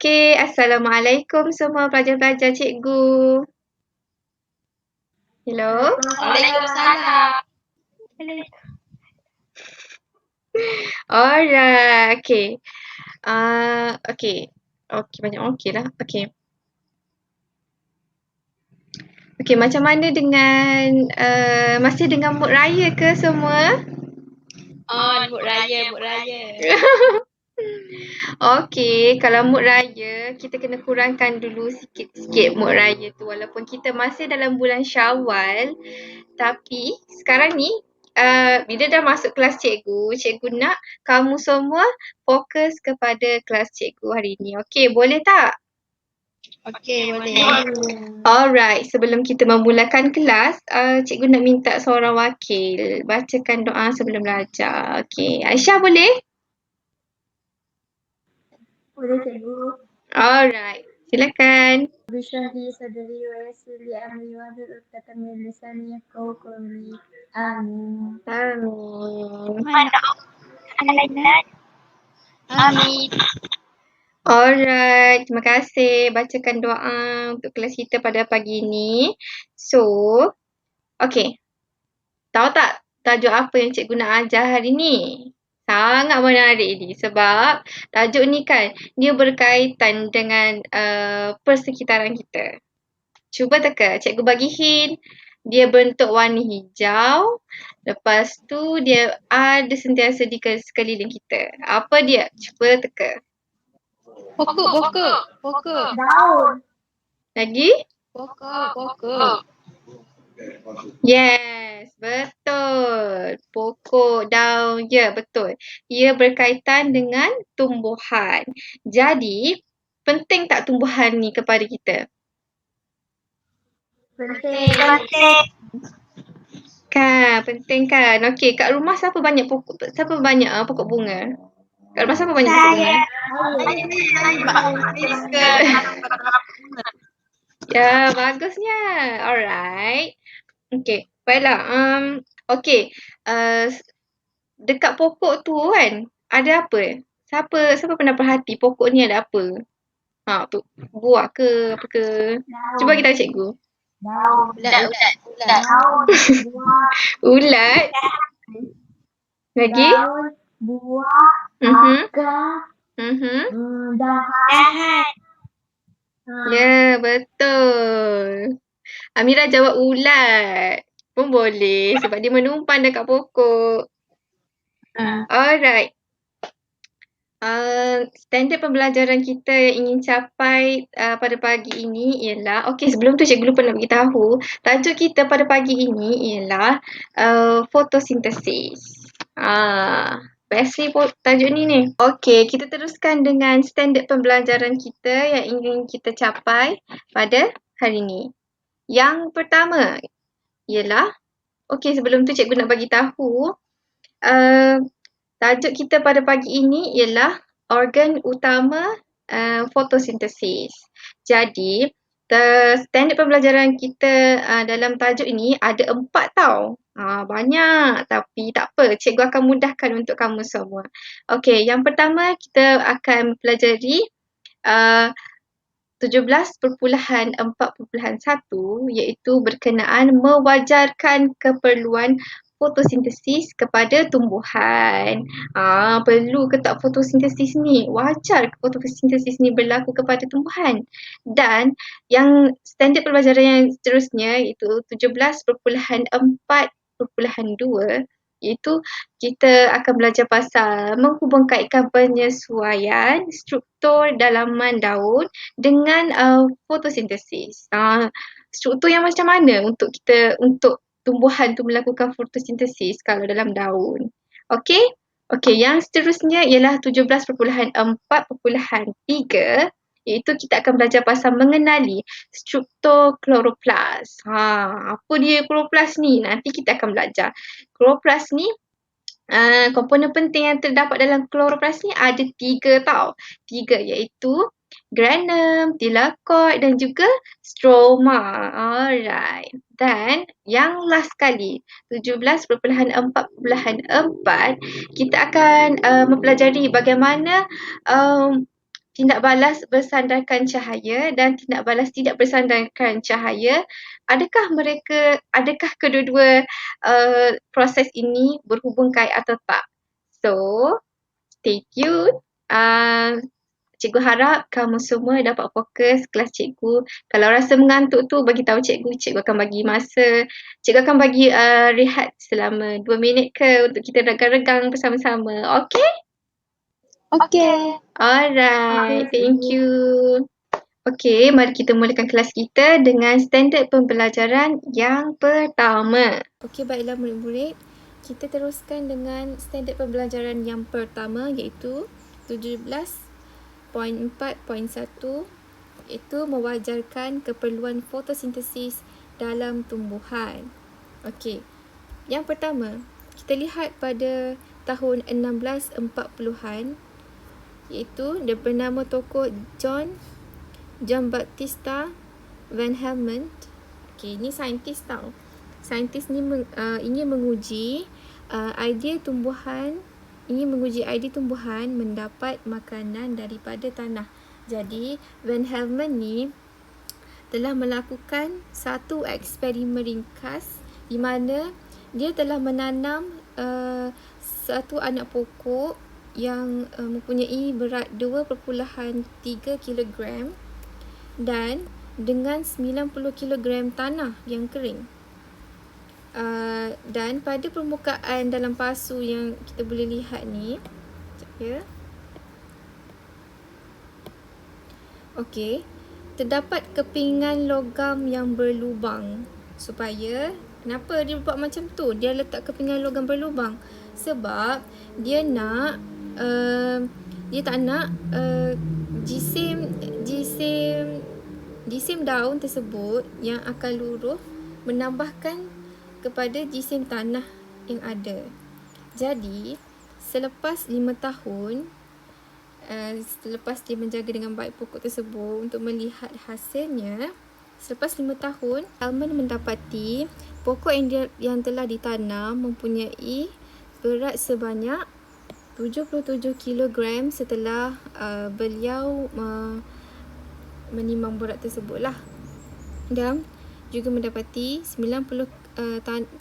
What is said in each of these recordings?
Okey, Assalamualaikum semua pelajar-pelajar cikgu. Hello. Waalaikumsalam. Alright, okey. Okey. Okey, banyak okey lah. Okey. Okey, macam mana dengan masih dengan mood raya ke semua? Mood raya. Okey, kalau mood raya, kita kena kurangkan dulu sikit-sikit mood raya tu. Walaupun kita masih dalam bulan Syawal, tapi sekarang ni bila dah masuk kelas cikgu, cikgu nak kamu semua fokus kepada kelas cikgu hari ni. Okey, boleh tak? Okey, boleh. Alright, sebelum kita memulakan kelas, cikgu nak minta seorang wakil bacakan doa sebelum belajar. Okey, Aisyah boleh? Boleh cikgu. Alright, silakan. Bishrah li sadri wa yassir li amri wahlul 'uqdatam min lisani yafqahu qawli. Amin. Amin. Amin. Alright, terima kasih bacakan doa untuk kelas kita pada pagi ini. So, okey. Tahu tak tajuk apa yang cikgu nak ajar hari ni? Sangat menarik ni sebab tajuk ni kan dia berkaitan dengan persekitaran kita. Cuba teka, cikgu bagi hint. Dia bentuk warna hijau. Lepas tu dia ada sentiasa di sekeliling kita. Apa dia? Cuba teka. Pokok. Daun. Lagi? Pokok. Yes, betul. Pokok, daun, ya betul. Ia berkaitan dengan tumbuhan. Jadi, penting tak tumbuhan ni kepada kita? Penting. Kan, penting kan? Okey, kat rumah siapa banyak pokok bunga? Kat rumah siapa banyak pokok bunga? Ya, bagusnya. Alright. Okey, baiklah. Okey. Dekat pokok tu kan, ada apa? Siapa pernah perhati pokok ni ada apa? Tu buah ke apa ke? Cuba kita cikgu. Daun. Ulat. Daun. Buah. Ulat. Lagi? Daun. Buah. Mhm. Akar. Mhm. Ya, betul. Amira jawab ulat. Pun boleh sebab dia menumpang dekat pokok. Alright. Standard pembelajaran kita yang ingin capai pada pagi ini ialah, okey sebelum tu cikgu lupa nak beritahu, tajuk kita pada pagi ini ialah fotosintesis. Best ni tajuk ni. Okey, kita teruskan dengan standard pembelajaran kita yang ingin kita capai pada hari ini. Yang pertama ialah, okey sebelum tu cikgu nak bagi tahu, tajuk kita pada pagi ini ialah organ utama fotosintesis. Jadi, standard pembelajaran kita dalam tajuk ini ada 4 tau. Banyak tapi tak apa. Cikgu akan mudahkan untuk kamu semua. Okey, yang pertama kita akan pelajari 17.4.1 iaitu berkenaan mewajarkan keperluan fotosintesis kepada tumbuhan. Perlu ke tak fotosintesis ni? Wajar ke fotosintesis ni berlaku kepada tumbuhan? Dan yang standard pembelajaran yang seterusnya iaitu 17.4.2 iaitu kita akan belajar pasal menghubungkaitkan penyesuaian struktur dalaman daun dengan fotosintesis. Struktur yang macam mana untuk tumbuhan tu melakukan fotosintesis kalau dalam daun. Okey? Okey, yang seterusnya ialah 17.4.3 iaitu kita akan belajar pasal mengenali struktur kloroplas. Apa dia kloroplas ni? Nanti kita akan belajar. Kloroplas ni komponen penting yang terdapat dalam kloroplas ni ada 3 tau. 3 iaitu granum, thylakoid dan juga stroma. Alright. Dan yang last sekali, 17.4.4 kita akan mempelajari bagaimana tindak balas bersandarkan cahaya dan tindak balas tidak bersandarkan cahaya, adakah kedua-dua proses ini berhubung kait atau tak? So, stay tuned. Cikgu harap kamu semua dapat fokus kelas cikgu. Kalau rasa mengantuk tu bagi tahu cikgu, cikgu akan bagi masa. Cikgu akan bagi rehat selama 2 minit ke untuk kita regang-regang bersama-sama. Okay? Okey. Alright, Okey, thank cikgu. you. Okay, mari kita mulakan kelas kita dengan standard pembelajaran yang pertama. Okay, baiklah murid-murid. Kita teruskan dengan standard pembelajaran yang pertama iaitu 17.4.1 iaitu mewajarkan keperluan fotosintesis dalam tumbuhan. Okey. Yang pertama, kita lihat pada tahun 1640-an iaitu dia bernama tokoh John Baptista Van Helmont. Okey, ini saintis tau. Saintis ni ingin menguji idea tumbuhan mendapat makanan daripada tanah. Jadi, Van Helmont ni telah melakukan satu eksperimen ringkas di mana dia telah menanam satu anak pokok yang mempunyai berat 2.3 kg dan dengan 90 kg tanah yang kering. Dan pada permukaan dalam pasu yang kita boleh lihat ni, sekejap ya. Okey, terdapat kepingan logam yang berlubang. Kenapa dia buat macam tu? Dia letak kepingan logam berlubang sebab dia nak dia tak nak jisim daun tersebut yang akan luruh menambahkan kepada jisim tanah yang ada. Jadi, selepas 5 tahun, selepas dia menjaga dengan baik pokok tersebut untuk melihat hasilnya, selepas 5 tahun, Helmont mendapati pokok yang telah ditanam mempunyai berat sebanyak 77 kg setelah beliau menimang berat tersebut lah. Dan juga mendapati 90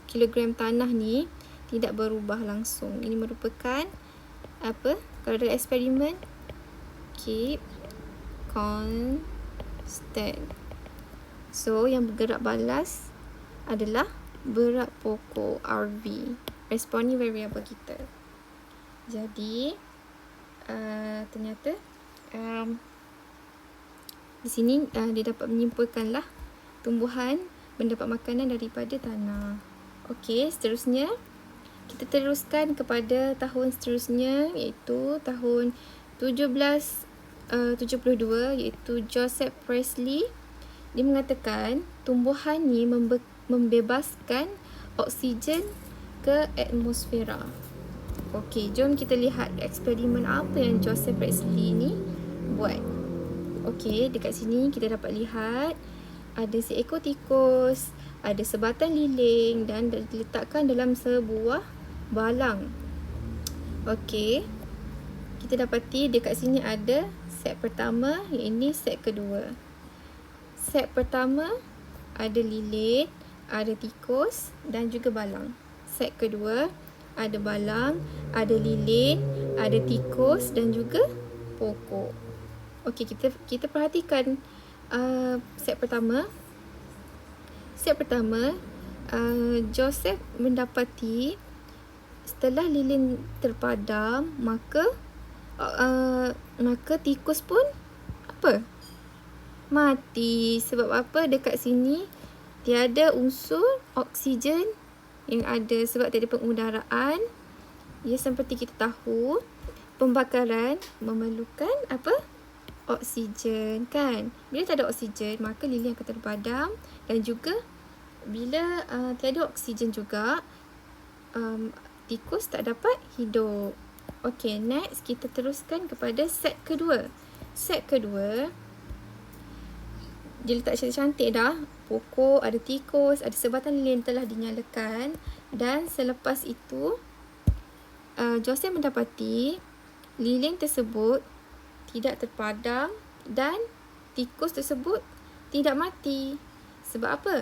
kg tanah ni tidak berubah langsung. Ini merupakan apa? Kalau dalam eksperimen, keep constant. So, yang bergerak balas adalah berat pokok RV, responding variable kita. Jadi, ternyata di sini dia dapat menyimpulkanlah tumbuhan mendapat makanan daripada tanah. Okey, seterusnya kita teruskan kepada tahun seterusnya iaitu tahun 1772 iaitu Joseph Priestley. Dia mengatakan tumbuhan ni membebaskan oksigen ke atmosfera. Okey, jom kita lihat eksperimen apa yang Joseph Priestley ni buat. Okey, dekat sini kita dapat lihat ada seekor tikus, ada sebatan liling dan diletakkan dalam sebuah balang. Okey, kita dapati dekat sini ada set pertama, ini set kedua. Set pertama ada lilin, ada tikus dan juga balang. Set kedua ada balang, ada lilin, ada tikus dan juga pokok. Okey, kita perhatikan set pertama. Set pertama, Joseph mendapati setelah lilin terpadam, maka tikus pun apa? Mati. Sebab apa? Dekat sini tiada unsur oksigen yang ada sebab tiada pengudaraan. Ya, seperti kita tahu, pembakaran memerlukan apa? Oksigen, kan? Bila tak ada oksigen, maka lilin akan terpadam dan juga bila tiada oksigen juga, tikus tak dapat hidup. Okey, next kita teruskan kepada set kedua. Set kedua, dia letak cantik-cantik dah. Pokok, ada tikus, ada sebatan lilin telah dinyalakan. Dan selepas itu, Joseph mendapati lilin tersebut tidak terpadam dan tikus tersebut tidak mati. Sebab apa?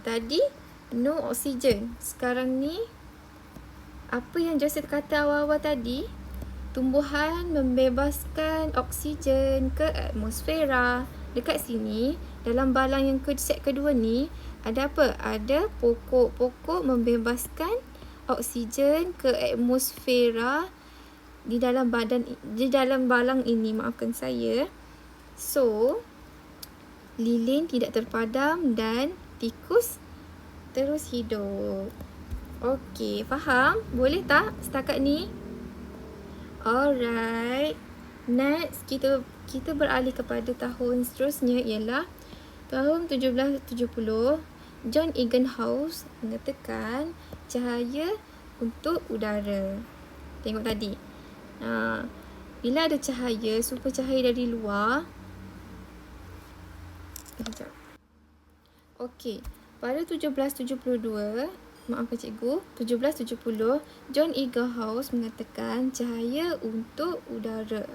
Tadi no oksigen. Sekarang ni apa yang Joseph kata awal-awal tadi, tumbuhan membebaskan oksigen ke atmosfera. Dekat sini, dalam balang yang set kedua ni, ada apa? Ada pokok-pokok membebaskan oksigen ke atmosfera di dalam balang ini, maafkan saya. So, lilin tidak terpadam dan tikus terus hidup. Okey, faham? Boleh tak setakat ni? Alright. Next, kita beralih kepada tahun seterusnya ialah tahun 1770. John Ebbinghaus mengatakan cahaya untuk udara. Tengok tadi. Bila ada cahaya, sumber cahaya dari luar. Sekejap. Okey, pada 1772, maafkan cikgu, 1770, John Ebbinghaus mengatakan cahaya untuk udara.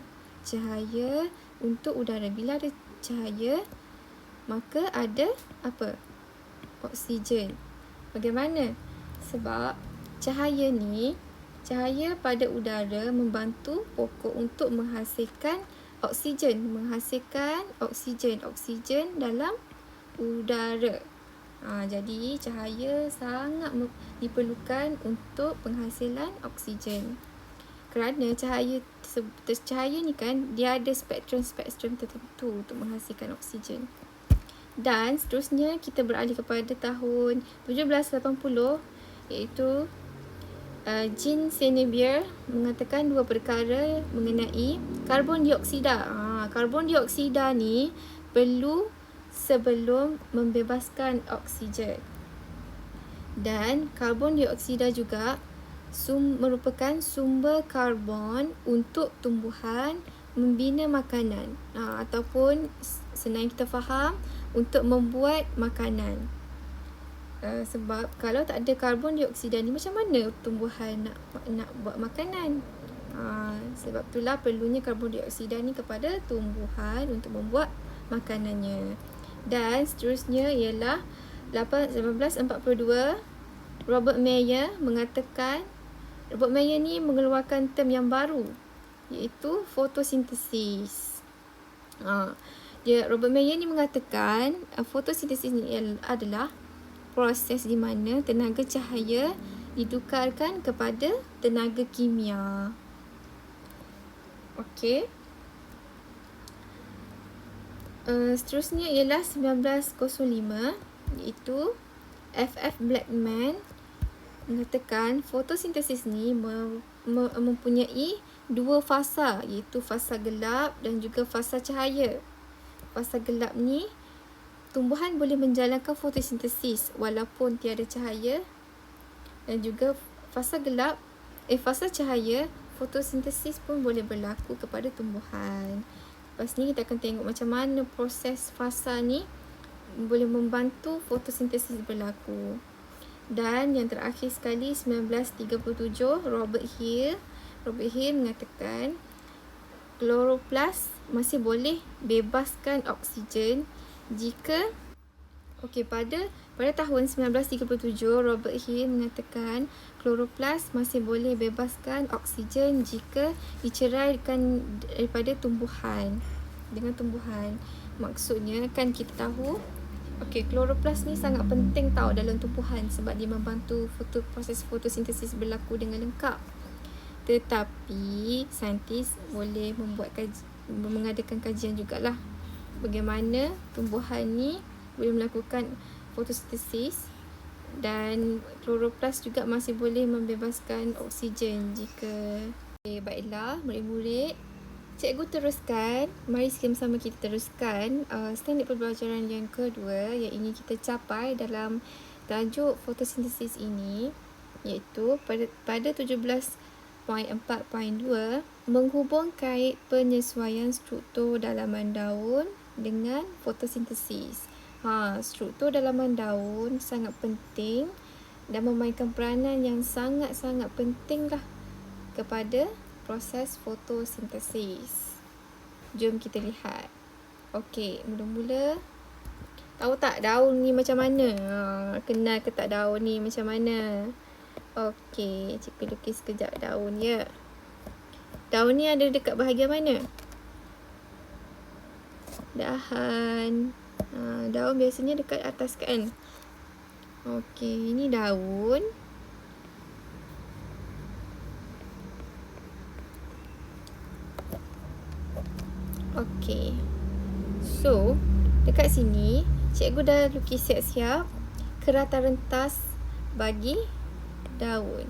Cahaya untuk udara. Bila ada cahaya, maka ada apa? Oksigen. Bagaimana? Sebab cahaya pada udara membantu pokok untuk menghasilkan oksigen. Oksigen dalam udara. Jadi cahaya sangat diperlukan untuk penghasilan oksigen. Kerana cahaya ni kan, dia ada spektrum tertentu untuk menghasilkan oksigen. Dan seterusnya kita beralih kepada tahun 1780, iaitu Jean Senebier mengatakan dua perkara mengenai karbon dioksida. Karbon dioksida ni perlu sebelum membebaskan oksigen. Dan karbon dioksida juga merupakan sumber karbon untuk tumbuhan membina makanan, ataupun senang kita faham, untuk membuat makanan. Sebab kalau tak ada karbon dioksida ni, macam mana tumbuhan nak buat makanan? Sebab itulah perlunya karbon dioksida ni kepada tumbuhan untuk membuat makanannya. Dan seterusnya ialah 1842, Robert Mayer ni mengeluarkan term yang baru, iaitu fotosintesis. Robert Mayer ni mengatakan fotosintesis ni adalah proses di mana tenaga cahaya ditukarkan kepada tenaga kimia. Okey. Seterusnya ialah 1905, iaitu F.F. Blackman mengatakan fotosintesis ni mempunyai dua fasa, iaitu fasa gelap dan juga fasa cahaya. Fasa gelap ni, tumbuhan boleh menjalankan fotosintesis walaupun tiada cahaya, dan juga fasa cahaya, fotosintesis pun boleh berlaku kepada tumbuhan. Lepas ni kita akan tengok macam mana proses fasa ni boleh membantu fotosintesis berlaku. Dan yang terakhir sekali, 1937, Robert Hill mengatakan kloroplas masih boleh bebaskan oksigen jika pada tahun 1937, Robert Hill mengatakan kloroplas masih boleh bebaskan oksigen jika diceraikan daripada tumbuhan. Dengan tumbuhan, maksudnya kan kita tahu kloroplas ni sangat penting dalam tumbuhan sebab dia membantu proses fotosintesis berlaku dengan lengkap. Tetapi saintis boleh mengadakan kajian jugalah bagaimana tumbuhan ni boleh melakukan fotosintesis, dan kloroplas juga masih boleh membebaskan oksigen jika. Baiklah murid-murid, cikgu teruskan. Mari sama-sama kita teruskan standard pembelajaran yang kedua yang ingin kita capai dalam tajuk fotosintesis ini, iaitu pada 17.4.2 menghubung kait penyesuaian struktur dalaman daun dengan fotosintesis. Struktur dalaman daun sangat penting dan memainkan peranan yang sangat-sangat penting kepada proses fotosintesis. Jom kita lihat. Okey, mula-mula tahu tak daun ni macam mana? Kenal ke tak daun ni macam mana? Okey, cikgu lukis sekejap daun ya. Daun ni ada dekat bahagian mana? Dahan. Daun biasanya dekat atas kan? Okey, ini daun. Okey. So, dekat sini cikgu dah lukis siap-siap kerata rentas bagi daun.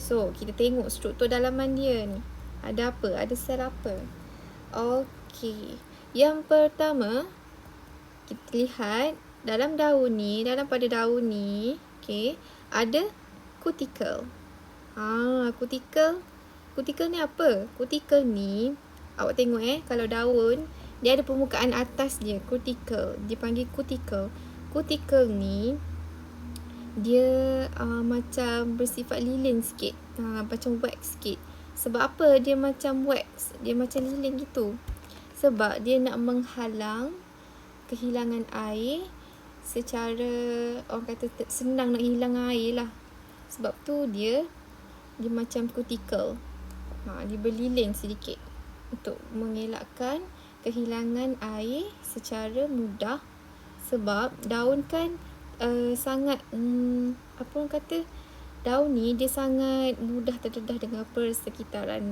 So, kita tengok struktur dalaman dia ni. Ada apa? Ada sel apa? Okey. Yang pertama, kita lihat dalam daun ni, pada daun ni, okey, ada kutikel. Kutikel ni apa? Kutikel ni, awak tengok kalau daun, dia ada permukaan atas dia, kutikel. Dipanggil kutikel. Kutikel ni, dia macam bersifat lilin sikit. Macam wax sikit. Sebab apa dia macam wax? Dia macam lilin gitu. Sebab dia nak menghalang kehilangan air secara, orang kata senang nak hilang air lah. Sebab tu dia macam kutikel. Dia berlilin sedikit untuk mengelakkan kehilangan air secara mudah. Sebab daun kan sangat apa orang kata, daun ni dia sangat mudah terdedah dengan persekitaran.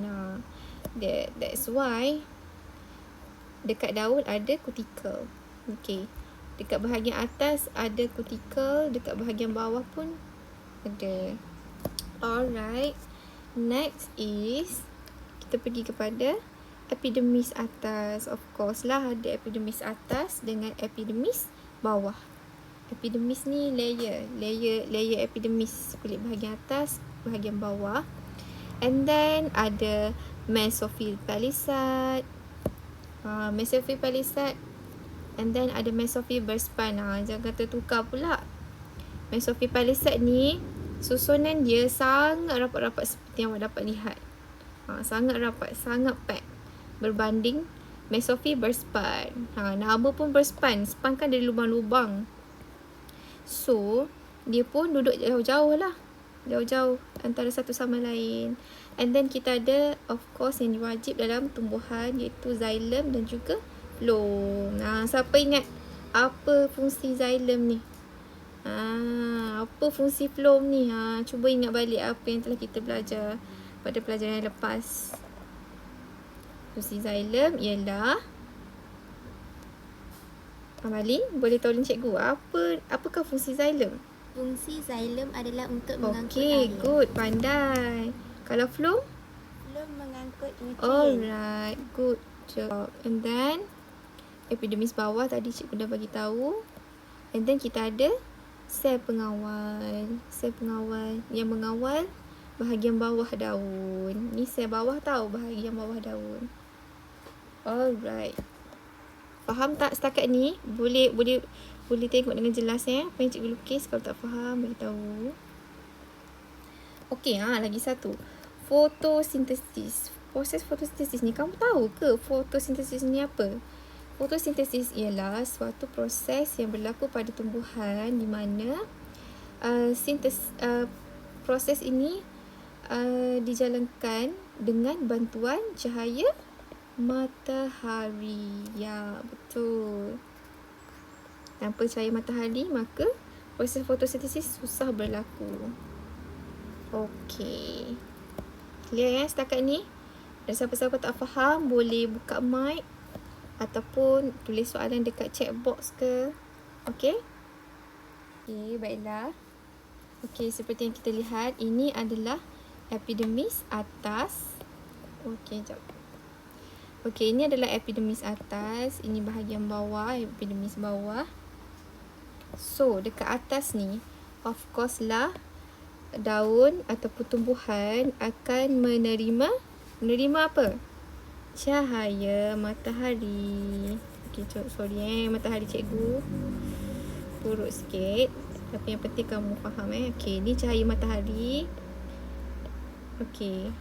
That's why dekat daun ada kutikel. Okey. Dekat bahagian atas ada kutikel, dekat bahagian bawah pun ada. Alright. Next is kita pergi kepada epidermis atas. Of course lah ada epidermis atas dengan epidermis bawah. Epidermis ni layer epidermis, kulit bahagian atas, bahagian bawah. And then ada mesophyll palisade. Mesophyll palisade. And then ada mesophyll berspan. Jangan tertukar pula. Mesophyll palisade ni susunan dia sangat rapat-rapat seperti yang awak dapat lihat. Sangat rapat, sangat pack berbanding mesophyll berspan. Nama pun berspan. Span kan dari lubang-lubang. So, dia pun duduk jauh-jauh lah. Jauh-jauh antara satu sama lain. And then kita ada, of course, yang wajib dalam tumbuhan, iaitu xylem dan juga phloem. Siapa ingat apa fungsi xylem ni? Apa fungsi phloem ni? Cuba ingat balik apa yang telah kita belajar pada pelajaran yang lepas. Fungsi xylem ialah, Amalin, boleh tolong cikgu, apakah fungsi xylem? Fungsi xylem adalah untuk mengangkut Okey, air. good, pandai. Kalau phloem? Phloem mengangkut nutrien. Alright, good job. And then epidermis bawah tadi cikgu dah bagi tahu. And then kita ada sel pengawal. Sel pengawal yang mengawal bahagian bawah daun. Ni sel bawah tau, bahagian bawah daun. Alright. Faham tak setakat ni? Boleh tengok dengan jelas apa yang cikgu lukis. Kalau tak faham, beritahu. Okey, lagi satu. Fotosintesis. Proses fotosintesis ni, kamu tahu ke fotosintesis ni apa? Fotosintesis ialah suatu proses yang berlaku pada tumbuhan di mana proses ini dijalankan dengan bantuan cahaya matahari. Ya, betul. Tanpa cahaya matahari, maka proses fotosintesis susah berlaku. Okey. Clear setakat ni? Dan siapa-siapa tak faham, boleh buka mic ataupun tulis soalan dekat chat box ke. Okey? Okey, baiklah. Okey, seperti yang kita lihat, ini adalah epidermis atas. Okey, jap. Okey, ini adalah epidermis atas. Ini bahagian bawah, epidermis bawah. So, dekat atas ni, of course lah, daun ataupun tumbuhan akan menerima apa? Cahaya matahari. Okey, sorry matahari cikgu buruk sikit. Tapi yang penting kamu faham Okey, ni cahaya matahari. Okey.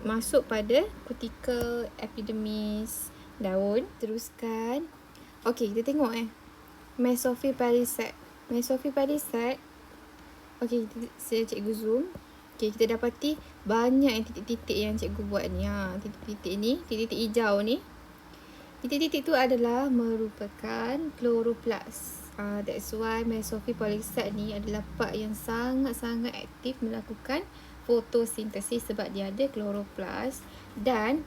masuk pada kutikel epidermis daun. Teruskan. Okey, kita tengok Mesophipalisad. Mesophipalisad. Okey, saya cikgu zoom. Okey, kita dapati banyak yang titik-titik yang cikgu buat ni. Titik-titik ni, titik-titik hijau ni. Titik-titik tu adalah merupakan chloroplast. That's why Mesophipalisad ni adalah part yang sangat-sangat aktif melakukan fotosintesis sebab dia ada chloroplast. Dan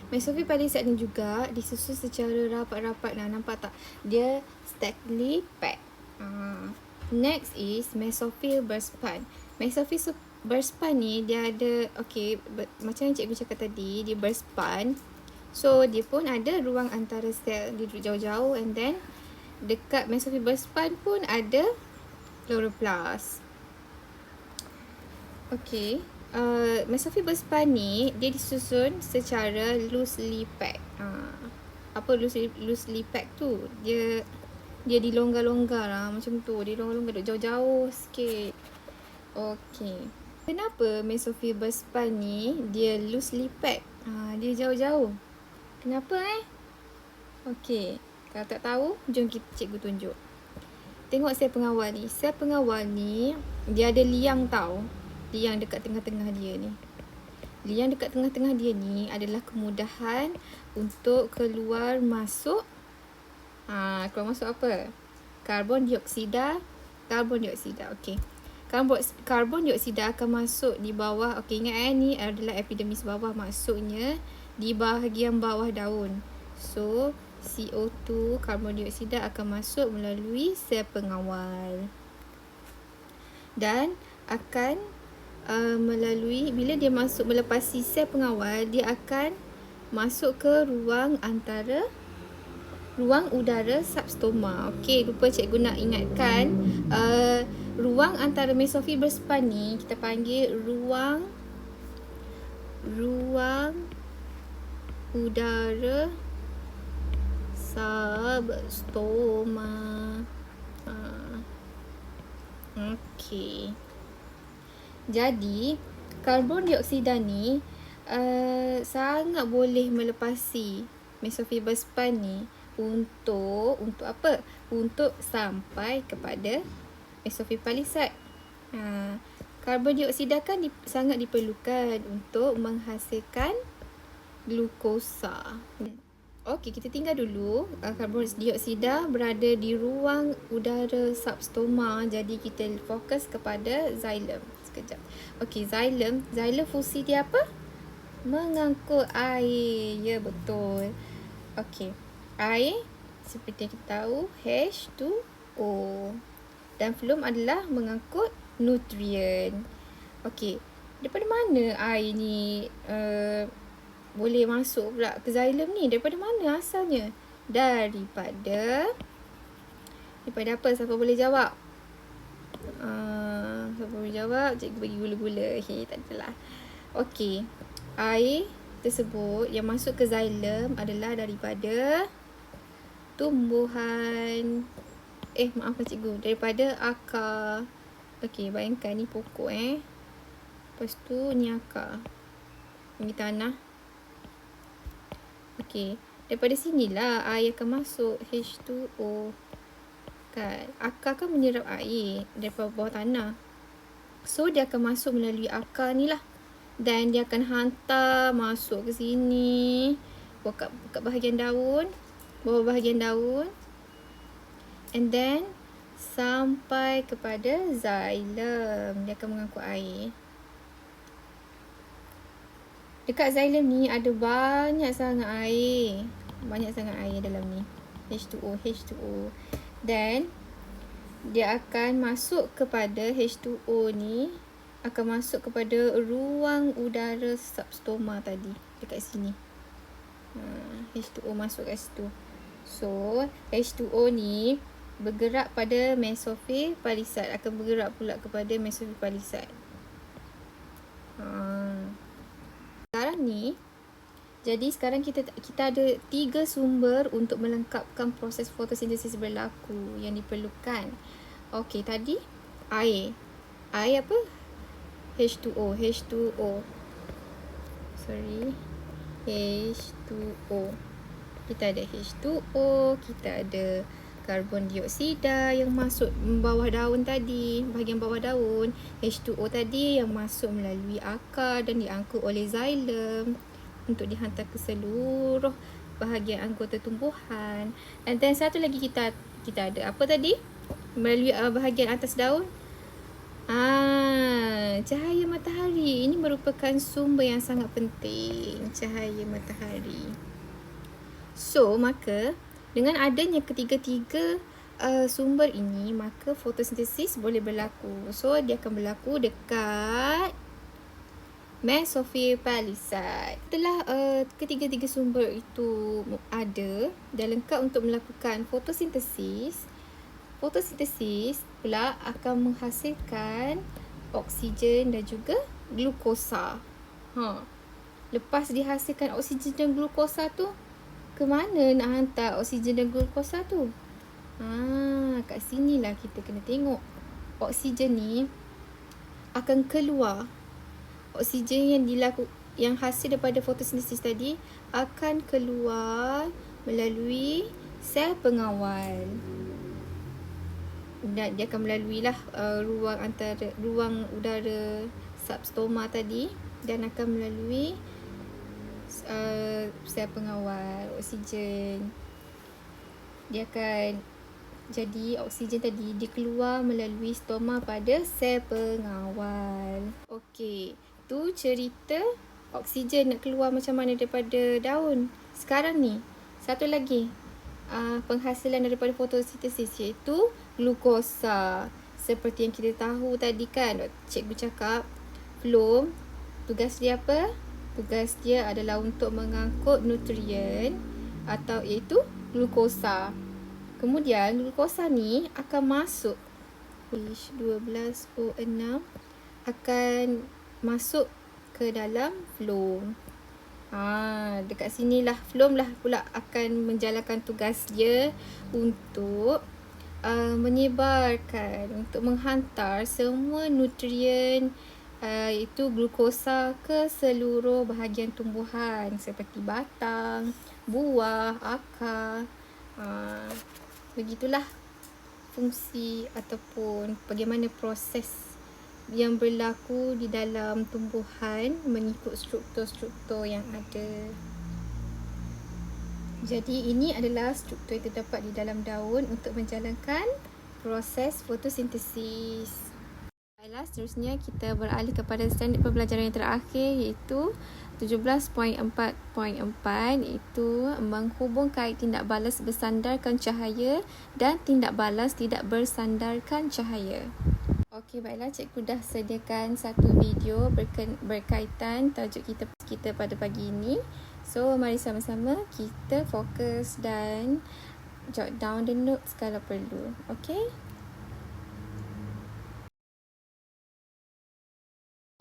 Mesophipalisad ni juga disusun secara rapat-rapat. Nampak tak? Dia stackly packed. Next is Mesophyll burspan. Mesophyll burspan ni dia ada, macam yang cikgu cakap tadi, dia burspan. So dia pun ada ruang antara sel, dia duduk jauh-jauh, and then dekat Mesophyll burspan pun ada chloroplast. Mesophyll burspan ni dia disusun secara loosely packed. Apa loosely packed tu? Dia dilonggar-longgar macam tu. Dia longgar-longgar duduk jauh-jauh sikit. Kenapa Mesophyll burspan ni dia loosely packed? Dia jauh-jauh. Kenapa kalau tak tahu, jom cikgu tunjuk. Tengok sel pengawal ni. Sel pengawal ni dia ada liang tau. Liang dekat tengah-tengah dia ni. Liang dekat tengah-tengah dia ni adalah kemudahan untuk keluar masuk. Keluar masuk apa? Karbon dioksida. Karbon dioksida akan masuk di bawah. Ingat ni adalah epidermis bawah, maksudnya di bahagian bawah daun. So CO2, karbon dioksida akan masuk melalui sel pengawal. Dan akan melalui, bila dia masuk melepasi sel pengawal, dia akan masuk ke ruang udara substoma. Lupa cikgu nak ingatkan, ruang antara Mesophyll burspan ni kita panggil ruang udara substoma. Jadi karbon dioksida ni sangat boleh melepasi Mesophyll burspan ni untuk apa? Untuk sampai kepada Mesophipalisad. Karbon dioksida kan sangat diperlukan untuk menghasilkan glukosa. Kita tinggal dulu. Karbon dioksida berada di ruang udara substoma. Jadi kita fokus kepada xilem sekejap. Xilem fungsi dia apa? Mengangkut air. Ya, betul. Air seperti yang kita tahu H2O. Dan phloem adalah mengangkut nutrien. Daripada mana air ni boleh masuk pula ke xilem ni? Daripada mana asalnya? Daripada apa? Siapa boleh jawab? Siapa boleh jawab? Cikgu bagi gula-gula. Tak adalah. Air tersebut yang masuk ke xilem adalah daripada tumbuhan. Maafkan cikgu. Daripada akar. Bayangkan ni pokok Lepas tu ni akar. Ni tanah. Daripada sinilah air akan masuk, H2O. Akar kan menyerap air daripada bawah tanah. So dia akan masuk melalui akar ni lah. Dan dia akan hantar masuk ke sini. Kat bahagian daun. Bawah bahagian daun. And then sampai kepada xilem. Dia akan mengangkut air. Dekat xilem ni ada banyak sangat air. Banyak sangat air dalam ni. H2O. Dan dia akan masuk kepada H2O ni. Akan masuk kepada ruang udara substoma tadi. Dekat sini. H2O masuk kat situ. So H2O ni bergerak pada Mesophipalisad. Akan bergerak pula kepada Mesophipalisad. Sekarang ni, jadi sekarang kita ada 3 sumber untuk melengkapkan proses fotosintesis berlaku yang diperlukan. Tadi air. Air apa? H2O. H2O. Kita ada H2O, kita ada karbon dioksida yang masuk bawah daun tadi, bahagian bawah daun. H2O tadi yang masuk melalui akar dan diangkut oleh xilem untuk dihantar ke seluruh bahagian anggota tumbuhan. And then satu lagi kita ada apa tadi? Melalui bahagian atas daun. Cahaya matahari. Ini merupakan sumber yang sangat penting, cahaya matahari. So, maka dengan adanya ketiga-tiga sumber ini, maka fotosintesis boleh berlaku. So, dia akan berlaku dekat mesofil palisade. Setelah ketiga-tiga sumber itu ada dan lengkap untuk melakukan fotosintesis, fotosintesis pula akan menghasilkan oksigen dan juga glukosa. Lepas dihasilkan oksigen dan glukosa tu, ke mana nak hantar oksigen dan glukosa tu? Kat sinilah kita kena tengok. Oksigen ni akan keluar. Oksigen yang hasil daripada fotosintesis tadi akan keluar melalui sel pengawal. Dan dia akan melalui ruang udara substoma tadi dan akan melalui sel pengawal oksigen. Dia akan jadi oksigen tadi dikeluar melalui stoma pada sel pengawal. Okey, tu cerita oksigen nak keluar macam mana daripada daun. Sekarang ni satu lagi penghasilan daripada fotosintesis, iaitu glukosa. Seperti yang kita tahu tadi kan, cikgu cakap phloem tugas dia apa? Tugas dia adalah untuk mengangkut nutrien atau iaitu glukosa. Kemudian glukosa ni akan masuk H12O6 akan masuk ke dalam phloem. Dekat sinilah phloem lah pula akan menjalankan tugas dia untuk menyebarkan, untuk menghantar semua nutrien iaitu glukosa ke seluruh bahagian tumbuhan seperti batang, buah, akar. Begitulah fungsi ataupun bagaimana proses yang berlaku di dalam tumbuhan mengikut struktur-struktur yang ada. Jadi ini adalah struktur yang terdapat di dalam daun untuk menjalankan proses fotosintesis. Baiklah, seterusnya kita beralih kepada standard pembelajaran yang terakhir, iaitu 17.4.4, iaitu menghubungkan tindak balas bersandarkan cahaya dan tindak balas tidak bersandarkan cahaya. Okey, baiklah, cikgu dah sediakan satu video berkaitan tajuk kita pada pagi ini. So, mari sama-sama kita fokus dan jot down the notes kalau perlu. Okey?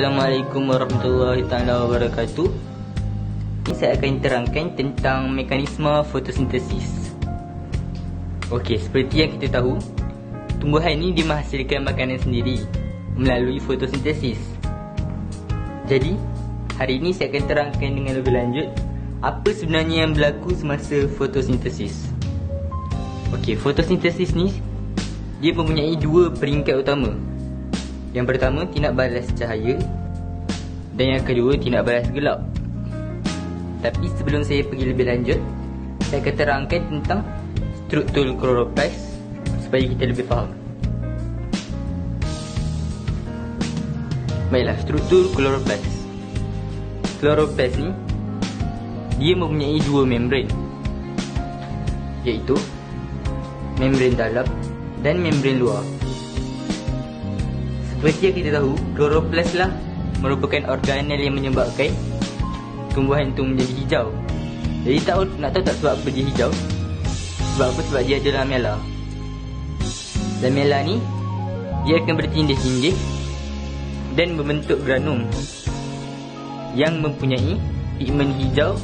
Assalamualaikum warahmatullahi wabarakatuh. Ini saya akan terangkan tentang mekanisme fotosintesis. Okey, seperti yang kita tahu, tumbuhan ini dia menghasilkan makanan sendiri melalui fotosintesis. Jadi, hari ini saya akan terangkan dengan lebih lanjut apa sebenarnya yang berlaku semasa fotosintesis. Okey, fotosintesis ni dia mempunyai dua peringkat utama. Yang pertama, tindak balas cahaya, dan yang kedua, tindak balas gelap. Tapi sebelum saya pergi lebih lanjut, saya akan terangkan tentang struktur kloroplast supaya kita lebih faham. Baiklah, struktur kloroplast. Kloroplast ni dia mempunyai dua membran, iaitu membran dalam dan membran luar. Seperti yang kita tahu, kloroplast lah merupakan organel yang menyebabkan tumbuhan itu menjadi hijau. Jadi nak tahu tak sebab apa dia hijau? Sebab apa? Sebab dia ada lamella. Lamella ni dia akan bertindih-tindih dan membentuk granum yang mempunyai pigmen hijau,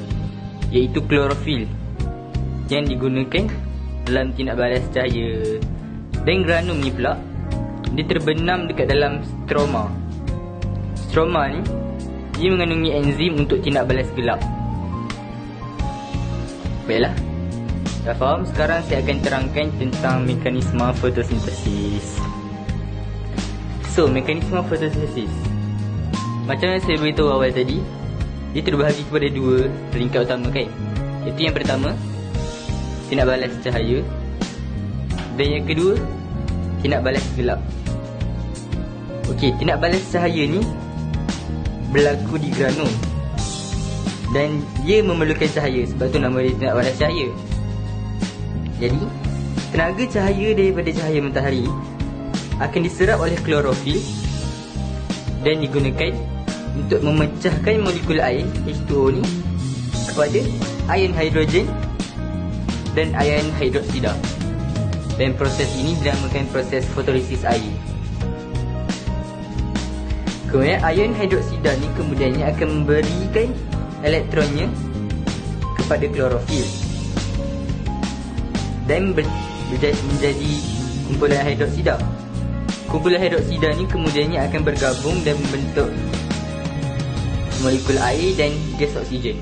iaitu klorofil, yang digunakan dalam tindak balas cahaya. Dan granum ni pula dia terbenam dekat dalam stroma. Stroma ni dia ia mengandungi enzim untuk tindak balas gelap. Baiklah, dah faham? Sekarang saya akan terangkan tentang mekanisme fotosintesis. So, mekanisme fotosintesis, macam yang saya beritahu awal tadi, dia terbahagi kepada dua peringkat utama kan. Iaitu yang pertama, tindak balas cahaya, dan yang kedua, tindak balas gelap. Okey, tindak balas cahaya ni berlaku di granum dan dia memerlukan cahaya, sebab tu nama dia tindak balas cahaya. Jadi, tenaga cahaya daripada cahaya matahari akan diserap oleh klorofil dan digunakan untuk memecahkan molekul air H2O ni kepada ion hidrogen dan ion hidroksida. Dan proses ini dinamakan proses fotolisis air. Kemudian ion hidroksida ni kemudiannya akan memberikan elektronnya kepada klorofil dan menjadi kumpulan hidroksida. Kumpulan hidroksida ni kemudiannya akan bergabung dan membentuk molekul air dan gas oksigen.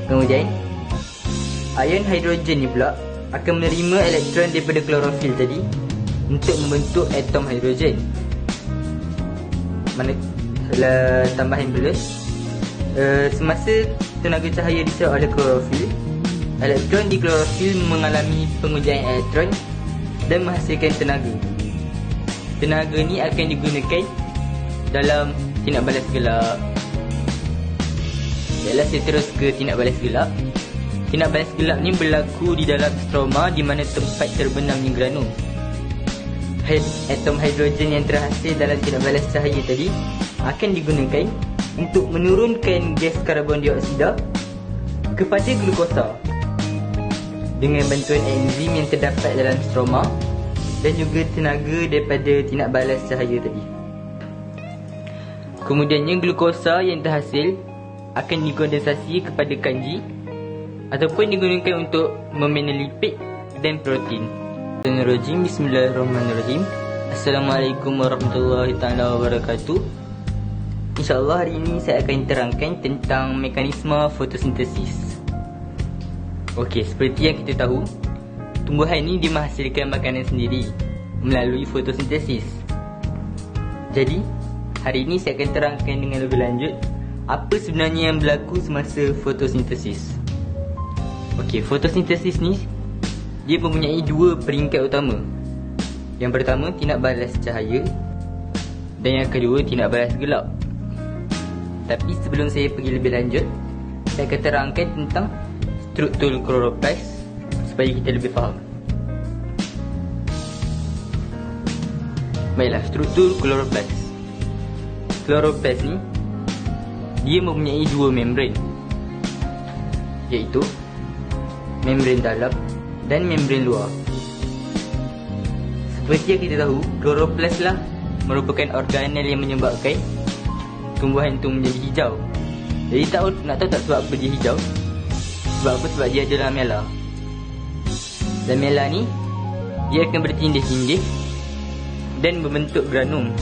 Kemudian ion hidrogen ni pula akan menerima elektron daripada klorofil tadi untuk membentuk atom hidrogen. Mana tambahan pula, semasa tenaga cahaya diserap oleh klorofil, elektron di klorofil mengalami pengujian elektron dan menghasilkan tenaga. Tenaga ni akan digunakan dalam tindak balas gelap. Baiklah, saya terus ke tindak balas gelap. Tindak balas gelap ni berlaku di dalam stroma di mana tempat terbenamnya granum. Atom hidrogen yang terhasil dalam tindak balas cahaya tadi akan digunakan untuk menurunkan gas karbon dioksida kepada glukosa dengan bantuan enzim yang terdapat dalam stroma dan juga tenaga daripada tindak balas cahaya tadi. Kemudiannya glukosa yang terhasil akan dikondensasi kepada kanji ataupun digunakan untuk membina lipid dan protein. Bismillahirrahmanirrahim. Assalamualaikum warahmatullahi taala wabarakatuh. InsyaAllah hari ini saya akan terangkan tentang mekanisme fotosintesis. Okey, seperti yang kita tahu, tumbuhan ini dia menghasilkan makanan sendiri melalui fotosintesis. Jadi, hari ini saya akan terangkan dengan lebih lanjut apa sebenarnya yang berlaku semasa fotosintesis. Okey, fotosintesis ni dia mempunyai dua peringkat utama. Yang pertama, tindak balas cahaya, dan yang kedua, tindak balas gelap. Tapi sebelum saya pergi lebih lanjut, saya akan terangkan tentang struktur kloroplast supaya kita lebih faham. Baiklah, struktur kloroplast. Kloroplast ni dia mempunyai dua membran, iaitu membran dalam dan membran luar. Seperti yang kita tahu, kloroplast lah merupakan organel yang menyebabkan tumbuhan itu menjadi hijau. Jadi nak tahu tak sebab apa dia hijau? Sebab apa? Sebab dia ada lamella. Lamella ni dia akan bertindih-tindih dan membentuk granum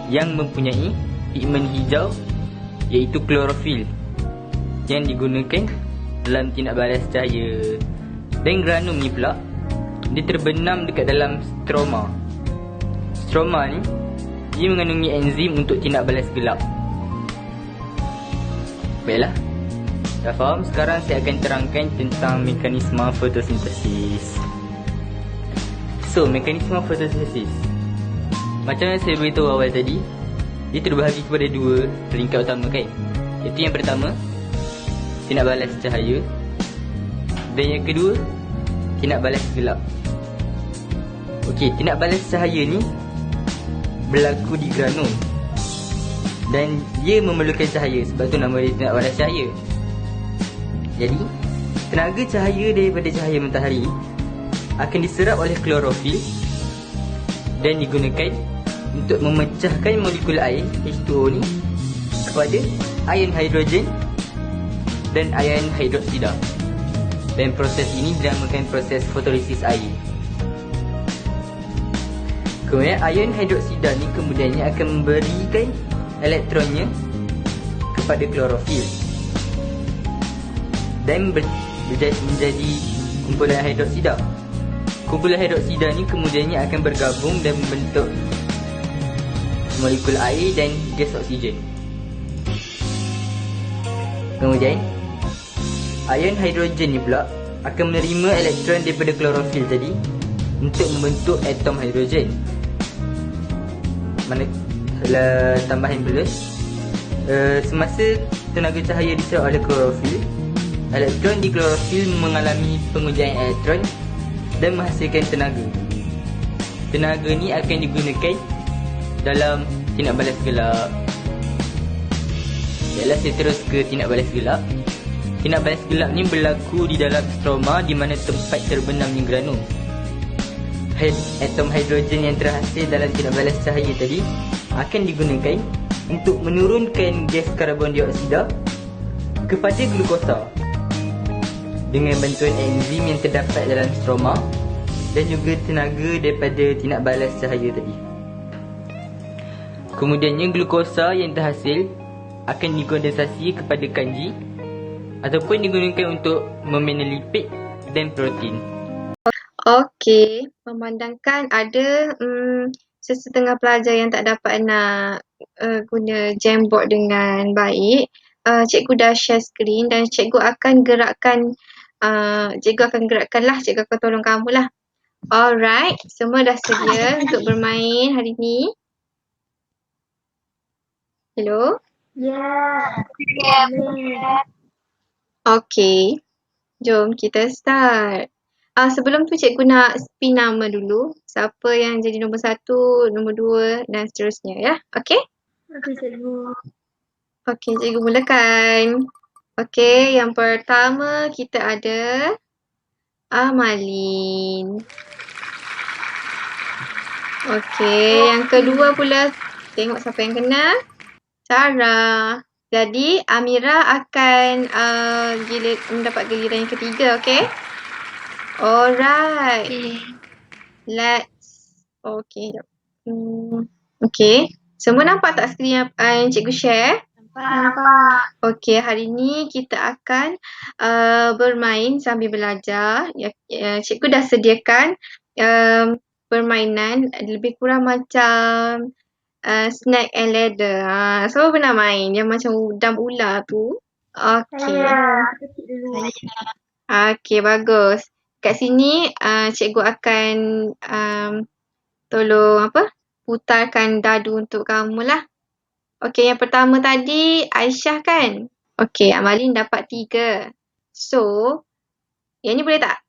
yang mempunyai pigmen hijau, iaitu klorofil yang digunakan dalam tindak balas cahaya. Dan granum ni pula dia terbenam dekat dalam stroma. Stroma ni dia mengandungi enzim untuk tindak balas gelap. Baiklah, dah faham? Sekarang saya akan terangkan tentang mekanisme fotosintesis. So, mekanisme fotosintesis, macam yang saya beritahu awal tadi, dia terbahagi kepada dua peringkat utama kan. Iaitu yang pertama, tindak balas cahaya, dan yang kedua, tindak balas gelap. Okey, tindak balas cahaya ni berlaku di granum dan dia memerlukan cahaya, sebab tu nama dia tindak balas cahaya. Jadi, tenaga cahaya daripada cahaya matahari akan diserap oleh klorofil dan digunakan untuk memecahkan molekul air H2O ni kepada ion hidrogen dan ion hidroksida. Dan proses ini dinamakan proses fotolisis air. Kemudian ion hidroksida ni kemudiannya akan memberikan elektronnya kepada klorofil dan menjadi kumpulan hidroksida. Kumpulan hidroksida ni kemudiannya akan bergabung dan membentuk molekul air dan gas oksigen. Kemudian ion hidrogen ni pula akan menerima elektron daripada klorofil tadi untuk membentuk atom hidrogen. Mana tambahan dulu, semasa tenaga cahaya diserap oleh klorofil, elektron di klorofil mengalami pengujian elektron dan menghasilkan tenaga. Tenaga ni akan digunakan dalam tindak balas gelap. Baiklah, saya terus ke tindak balas gelap. Tindak balas gelap ni berlaku di dalam stroma di mana tempat terbenamnya granul. Atom hidrogen yang terhasil dalam tindak balas cahaya tadi akan digunakan untuk menurunkan gas karbon dioksida kepada glukosa dengan bantuan enzim yang terdapat dalam stroma dan juga tenaga daripada tindak balas cahaya tadi. Kemudiannya glukosa yang terhasil akan dikondensasi kepada kanji ataupun digunakan untuk membina lipid dan protein. Okey, memandangkan ada sesetengah pelajar yang tak dapat nak guna Jamboard dengan baik, cikgu dah share skrin dan cikgu akan gerakkan cikgu akan tolong kamu lah. Alright, semua dah sedia untuk bermain hari ni? Hello? Ya. Okey, jom kita start. Sebelum tu cikgu nak spin nama dulu. Siapa yang jadi nombor 1, nombor 2 dan seterusnya ya. Okey? Okey, cikgu. Okey, cikgu mulakan. Okey, yang pertama kita ada Amalin. Okey, yang kedua pula tengok siapa yang kena. Sarah. Jadi Amira akan mendapat giliran yang ketiga, okey? Alright. Okay. Okay. Semua nampak tak skrin yang cikgu share? Nampak. Okay, hari ni kita akan bermain sambil belajar. Cikgu dah sediakan permainan lebih kurang macam snake and ladder. Siapa pernah main yang macam udam ular tu? Okay. Kecil dulu. Okay, bagus. Kat sini cikgu akan tolong putarkan dadu untuk kamu lah. Okey, yang pertama tadi Aisyah kan? Okey, Amalin dapat 3. So, yang ni boleh tak?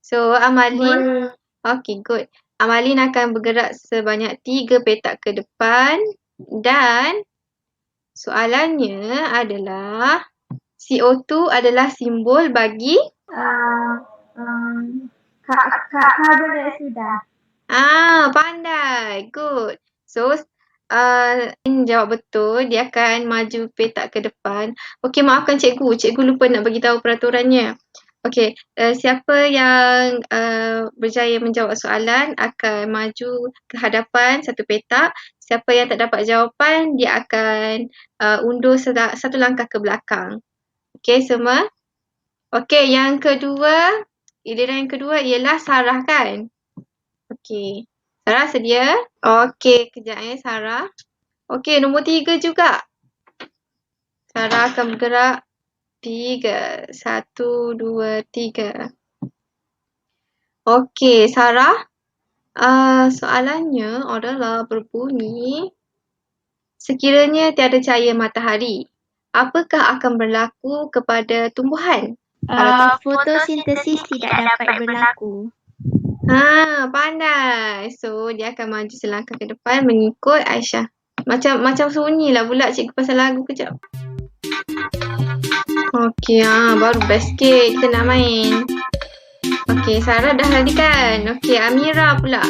So, Amalin. Okey, good. Amalin akan bergerak sebanyak 3 petak ke depan dan soalannya adalah CO2 adalah simbol bagi Karbon dioksida. Pandai. Good. So, jawab betul. Dia akan maju petak ke depan. Okey, maafkan cikgu. Cikgu lupa nak bagi tahu peraturannya. Okey, siapa yang berjaya menjawab soalan akan maju ke hadapan satu petak. Siapa yang tak dapat jawapan, dia akan undur satu langkah ke belakang. Okey, semua? Okey, yang kedua, giliran yang kedua ialah Sarah kan? Okey. Sarah sedia? Okey, kejap Sarah. Okey, nombor 3 juga. Sarah akan bergerak 3. 1, 2, 3. Okey, Sarah. Soalannya adalah berbunyi, sekiranya tiada cahaya matahari, apakah akan berlaku kepada tumbuhan? Fotosintesis tidak dapat berlaku. Pandai. So, dia akan maju selangkah ke depan mengikut Aisyah. Macam sunyilah pula cikgu pasal lagu kejap. Okey, baru best sikit kita nak main. Okey, Sarah dah tadi kan? Okey, Amira pula.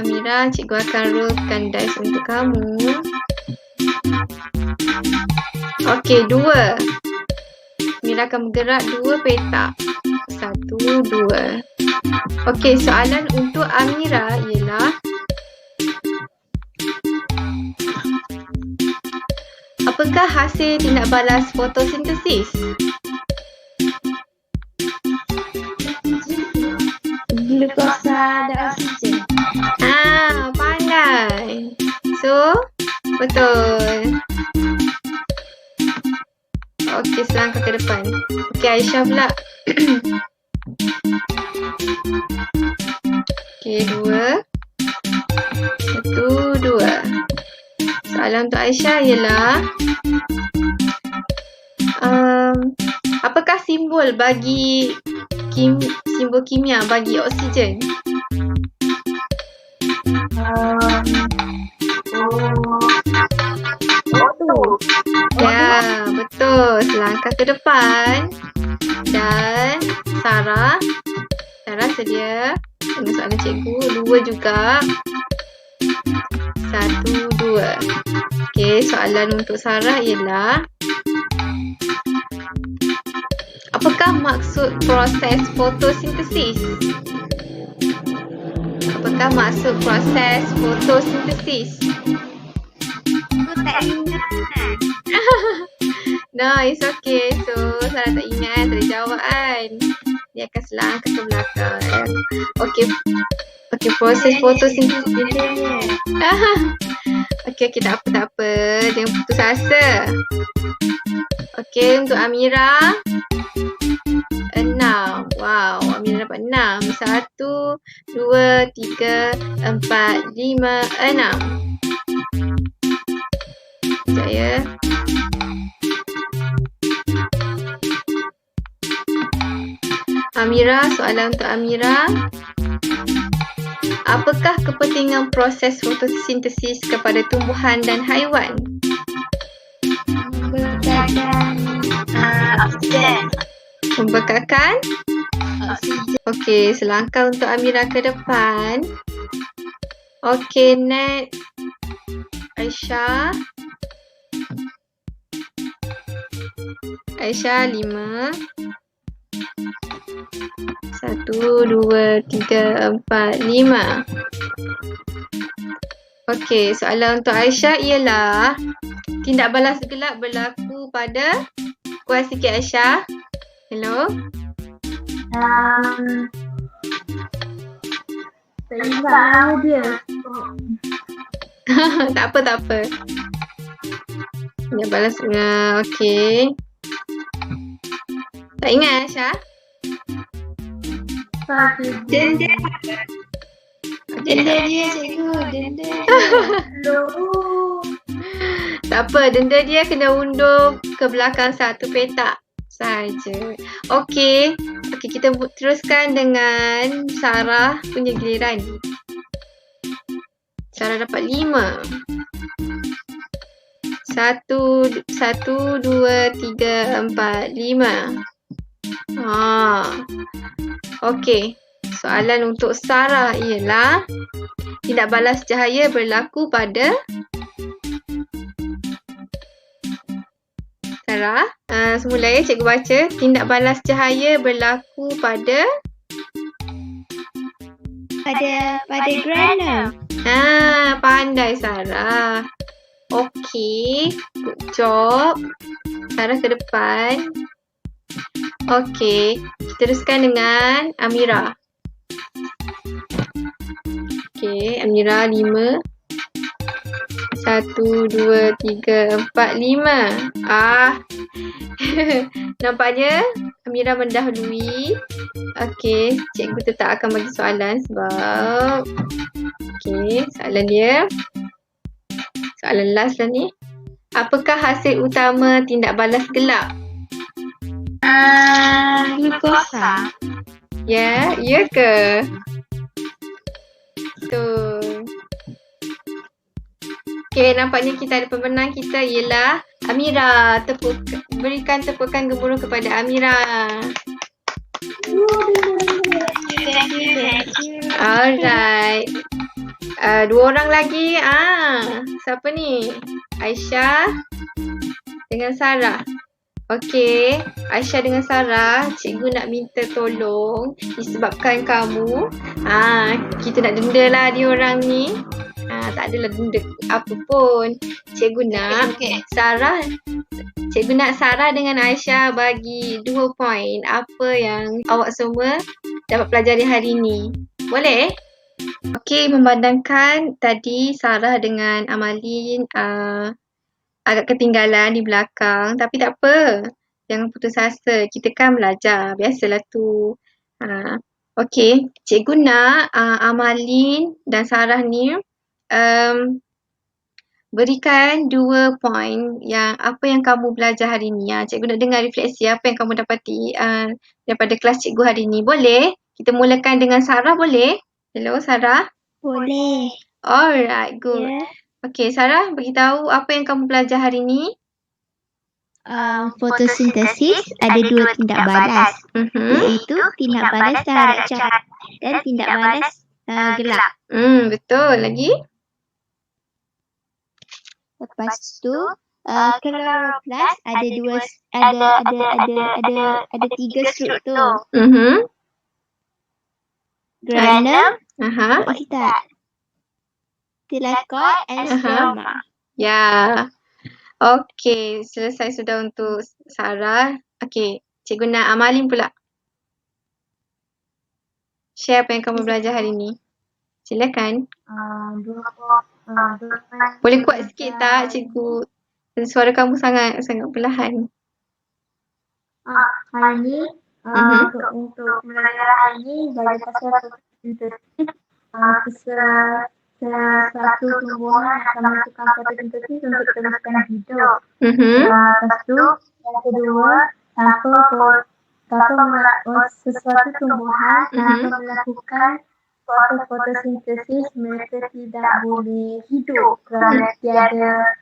Amira, cikgu akan rollkan dice untuk kamu. Okey, 2. Amira akan bergerak 2 petak. 1, 2. Okey, soalan untuk Amira ialah apakah hasil tindak balas fotosintesis? Glukosa dan oksigen. Pandai. So, betul. Okey, selangkah ke depan. Okey, Aisyah pula. Okey, 2. 1, 2. Soalan untuk Aisyah ialah apakah simbol bagi simbol kimia bagi oksigen? Ya, betul. Selangkah ke depan. Dan Sarah sedia dengan soalan cikgu. 2 juga. 1, 2. Okey, soalan untuk Sarah ialah apakah maksud proses fotosintesis? Apakah maksud proses fotosintesis? Aku tak ingat. Nice, okay. So, Sarah tak ingat, tak boleh jawab kan. Dia akan selangkah ke belakang. Okay, proses fotosintesis. Okay, tak apa. Jangan putus asa. Okay, untuk Amira. 6. Wow, Amira dapat 6. 1, 2, 3, 4, 5, 6. Sekejap ya. Amira, soalan untuk Amira. Apakah kepentingan proses fotosintesis kepada tumbuhan dan haiwan? Membekalkan oksigen. Okey, selangkah untuk Amira ke depan. Okey, next. Aisyah. Aisyah 5. 1, 2, 3, 4, 5. Okey, soalan untuk Aisyah ialah tindak balas gelap berlaku pada... Kuat sikit Aisyah. Hello? Tak ingat nama dia. tak apa. Tindak balas... Okey. Tak ingat Aisyah? Denda dia cikgu, denda. Tak apa, denda dia kena undur ke belakang satu petak saja. Okey, kita teruskan dengan Sarah punya giliran. Sarah dapat 5. 1, 2, 3, 4, 5. Okey, soalan untuk Sarah ialah tindak balas cahaya berlaku pada... Sarah, semula ya cikgu baca. Tindak balas cahaya berlaku pada... Pada gerhana. Pandai Sarah. Okey, good job. Sarah ke depan. Okey, kita teruskan dengan Amira. Okey, Amira 5. 1, 2, 3, 4, 5. Nampaknya Amira mendahului. Okey, cikgu tetap akan bagi soalan sebab... Okey, soalan dia. Soalan last lah ni. Apakah hasil utama tindak balas gelap? Glukosa. Ya ke? Betul. Okey, nampaknya kita ada pemenang kita ialah Amira. Berikan tepukan gemuruh kepada Amira. Thank you. Alright. 2 orang lagi. Siapa ni? Aisyah dengan Sarah. Okey, Aisyah dengan Sarah, cikgu nak minta tolong disebabkan kamu kita nak denda lah diorang ni. Tak adalah denda apa pun. Cikgu nak Sarah dengan Aisyah bagi 2 poin apa yang awak semua dapat pelajari hari ni. Boleh? Okey, memandangkan tadi Sarah dengan Amalin agak ketinggalan di belakang, tapi tak apa. Jangan putus asa. Kita kan belajar. Biasalah tu. Okey, cikgu nak Amalin dan Sarah ni berikan 2 poin yang apa yang kamu belajar hari ni. Cikgu nak dengar refleksi apa yang kamu dapati daripada kelas cikgu hari ni. Boleh? Kita mulakan dengan Sarah, boleh? Hello, Sarah? Boleh. Alright, good. Ya. Okey, Sarah, beritahu apa yang kamu belajar hari ni. Fotosintesis ada 2 tindak balas, iaitu tindak balas terhadap cahaya dan tindak balas gelap. Betul. Lagi? Lepas tu chloroplast ada 3 struktur. Granum, buat kita. Thylakoid and stroma. Ya. Okey, selesai sudah untuk Sarah. Okey, cikgu nak Amalin pula. Share apa yang kamu belajar hari ni. Silakan. Boleh kuat sikit tak, cikgu? Suara kamu sangat perlahan. Hari ni untuk belajar hari ni bagi pasal fotosintesis, sesuatu tumbuhan akan melakukan fotosintesis untuk teruskan hidup. Lepas tu yang kedua, sesuatu tumbuhan tanpa melakukan proses fotosintesis mereka tidak boleh hidup kerana tiada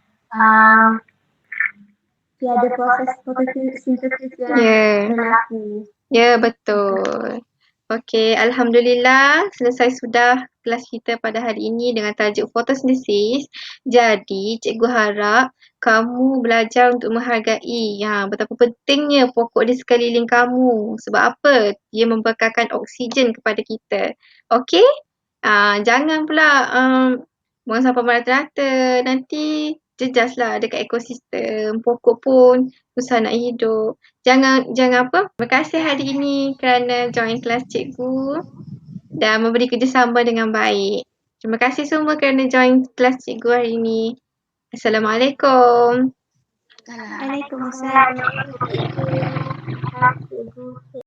proses fotosintesis yang berlaku. Ya, betul. Okey, Alhamdulillah selesai sudah kelas kita pada hari ini dengan tajuk fotosintesis. Jadi, cikgu harap kamu belajar untuk menghargai betapa pentingnya pokok di sekeliling kamu. Sebab apa? Dia membekalkan oksigen kepada kita. Okey? Jangan pula buang sampah merata-rata. Nanti jejaslah dekat ekosistem. Pokok pun susah nak hidup. Jangan apa? Terima kasih hari ini kerana join kelas cikgu dan memberi kerjasama dengan baik. Terima kasih semua kerana join kelas cikgu hari ini. Assalamualaikum. Waalaikumsalam. Terima kasih.